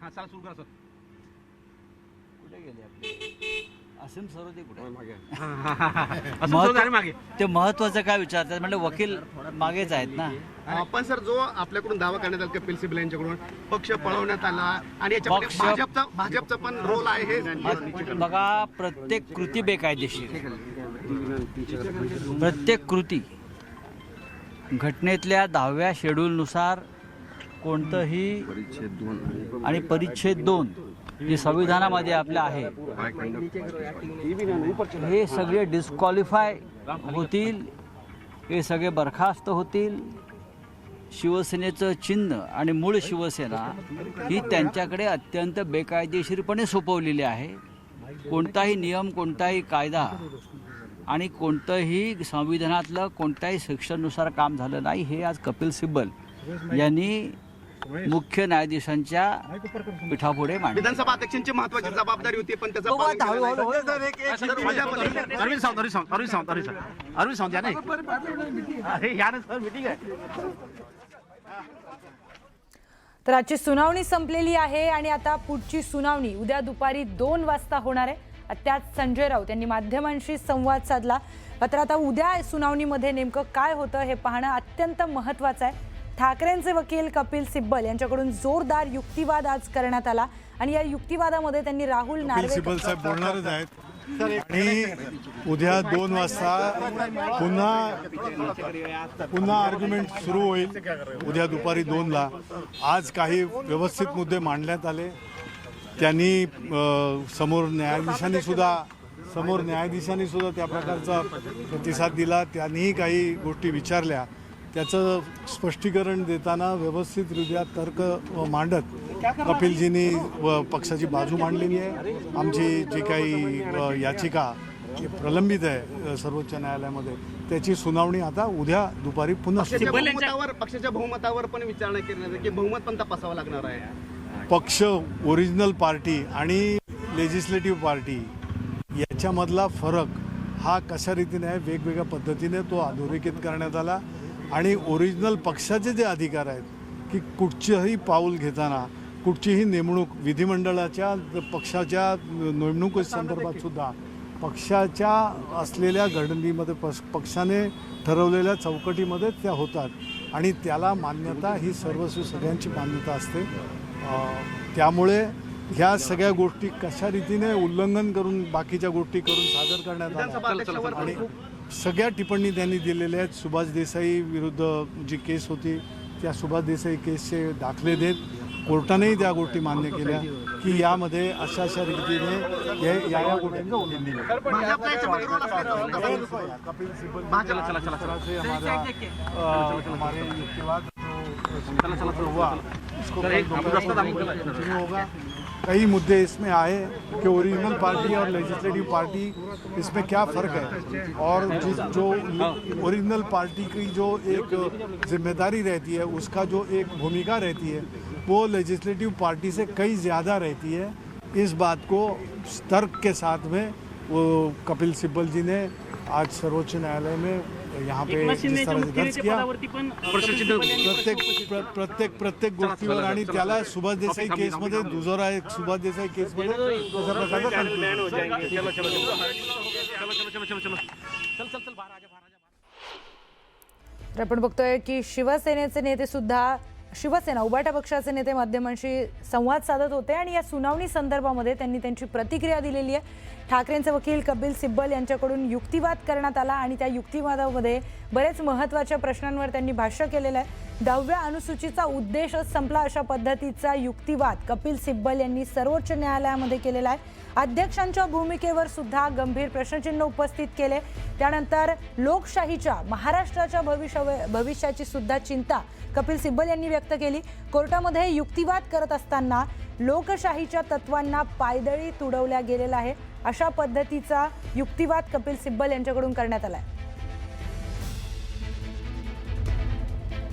हां चला सुरू करा सर. कुठे गेले आपले असीम सरोदे कुठे मागे ते महत्वाचं काय विचारतात म्हणजे वकील मागेच आहेत ना. पण सर जो आपल्याकडून दावा करण्यात आला कपिल सिब्बल यांच्याकडून पक्ष पळवण्यात आला आणि याच्यामध्ये भाजपचा पण रोल आहे हे बघा, प्रत्येक कृती बेकायदेशीर, प्रत्येक कृती घटनेतल्या 10व्या शेड्यूलनुसार कोणतंही आणि परिच्छेद 2 जे संविधानामध्ये आपलं आहे हे सगळे डिस्क्वालिफाय होतील, हे सगळे बरखास्त होतील. शिवसेनेचं चिन्ह आणि मूळ शिवसेना ही त्यांच्याकडे अत्यंत बेकायदेशीरपणे सोपवलेली आहे. कोणताही नियम, कोणताही कायदा आणि कोणतंही संविधानातलं कोणत्याही सेक्शननुसार काम झालं नाही. हे आज कपिल सिब्बल यांनी मुख्य न्यायाधीशांच्या पीठापुढे मांडले. विधानसभा अध्यक्षांची महत्वाची जबाबदारी होती पण त्याचा अरविंद सावंत या नाही. अरे या ना सर, मीटिंग आहे. तर आजची सुनावणी संपलेली आहे आणि आता पुढची सुनावणी उद्या दुपारी 2 वाजता होणार आहे. त्यात संजय राऊत यांनी माध्यमांशी संवाद साधला. मात्र आता उद्या सुनावणीमध्ये नेमकं काय होतं हे पाहणं अत्यंत महत्त्वाचं आहे. ठाकरेंचे वकील कपिल सिब्बल यांच्याकडून जोरदार युक्तिवाद आज करण्यात आला आणि या युक्तिवादामध्ये त्यांनी राहुल सिब्बल साहेब बोलणारच आहेत आणि उद्या 2 वाजता पुन्हा आर्ग्युमेंट सुरू होईल. उद्या दुपारी 2ला आज काही व्यवस्थित मुद्दे मांडण्यात आले. त्यांनी समोर न्यायाधीशांनी सुद्धा त्या प्रकारचा प्रतिसाद दिला. त्यांनीही काही गोष्टी विचारल्या. त्याचं स्पष्टीकरण देताना व्यवस्थितरित्या तर्क मांडत कपिलजींनी पक्षाची बाजू मांडलेली आहे. आमची जी काही याचिका प्रलंबित आहे सर्वोच्च न्यायालयामध्ये त्याची सुनावणी आता उद्या दुपारी पुन्हा पक्षाच्या बहुमतावर पण विचारणा करण्यात की बहुमत पण तपासावं लागणार आहे. पक्ष, ओरिजिनल पार्टी आणि लेजिस्लेटिव्ह पार्टी याच्यामधला फरक हा कशा रीतीने आहे, वेगवेगळ्या पद्धतीने तो अधोरेखित करण्यात आला. आणि ओरिजिनल पक्षाचे जे अधिकार आहेत की कुठचंही पाऊल घेताना कुठचीही नेमणूक विधिमंडळाच्या पक्षाच्या नेमणुकीसंदर्भात सुद्धा पक्षाच्या असलेल्या घडणीमध्ये पक्षाने ठरवलेल्या चौकटीमध्ये त्या होतात आणि त्याला मान्यता ही सर्वस्वी सगळ्यांची मान्यता असते. त्यामुळे ह्या सगळ्या गोष्टी कशा रीतीने उल्लंघन करून बाकीच्या गोष्टी करून सादर करण्यात आल्या आणि सगळ्या टिप्पणी त्यांनी दिलेल्या आहेत. सुभाष देसाई विरुद्ध जी केस होती त्या सुभाष देसाई केसचे दाखले देत कोर्टानेही त्या गोष्टी मान्य केल्या की यामध्ये अशा रीतीने या गोष्टींचा उल्लंघन कपिल सिब्बल हमारे युक्तिवाद हुआ होगा. कई मुद्दे इसमें आए कि ओरिजिनल पार्टी और लेजिस्लेटिव पार्टी इसमें क्या फ़र्क है और जो ओरिजिनल पार्टी की जो एक जिम्मेदारी रहती है उसका जो एक भूमिका रहती है वो लेजिस्लेटिव पार्टी से कई ज़्यादा रहती है. इस बात को तर्क के साथ में वो कपिल सिब्बल जी ने आज सर्वोच्च न्यायालय में यहाँ पे जिस तरह से दर्ज किया प्रत्येक गोष्टीवर आणि त्याला सुभाष देसाई केसमध्ये दुजोरा आहे. सुभाष देसाई केसमध्ये तर आपण बघतोय की शिवसेनेचे नेते सुद्धा शिवसेना उभाटा पक्षाचे नेते माध्यमांशी संवाद साधत होते आणि या सुनावणी संदर्भामध्ये त्यांनी त्यांची प्रतिक्रिया दिलेली आहे. ठाकरेंचे वकील कपिल सिब्बल यांच्याकडून युक्तिवाद करण्यात आला आणि त्या युक्तिवादामध्ये बरेच महत्त्वाच्या प्रश्नांवर त्यांनी भाष्य केलेलं आहे. 10व्या अनुसूचीचा उद्देशच संपला अशा पद्धतीचा युक्तिवाद कपिल सिब्बल यांनी सर्वोच्च न्यायालयामध्ये केलेला आहे. अध्यक्षांच्या भूमिकेवर सुद्धा गंभीर प्रश्नचिन्ह उपस्थित केले. त्यानंतर लोकशाहीच्या महाराष्ट्राच्या भविष्याची सुद्धा चिंता कपिल सिब्बल यांनी व्यक्त केली. कोर्टामध्ये युक्तिवाद करत असताना लोकशाहीच्या तत्वांना पायदळी तुडवल्या गेलेला आहे अशा पद्धतीचा युक्तिवाद कपिल सिब्बल यांच्याकडून करण्यात आला आहे.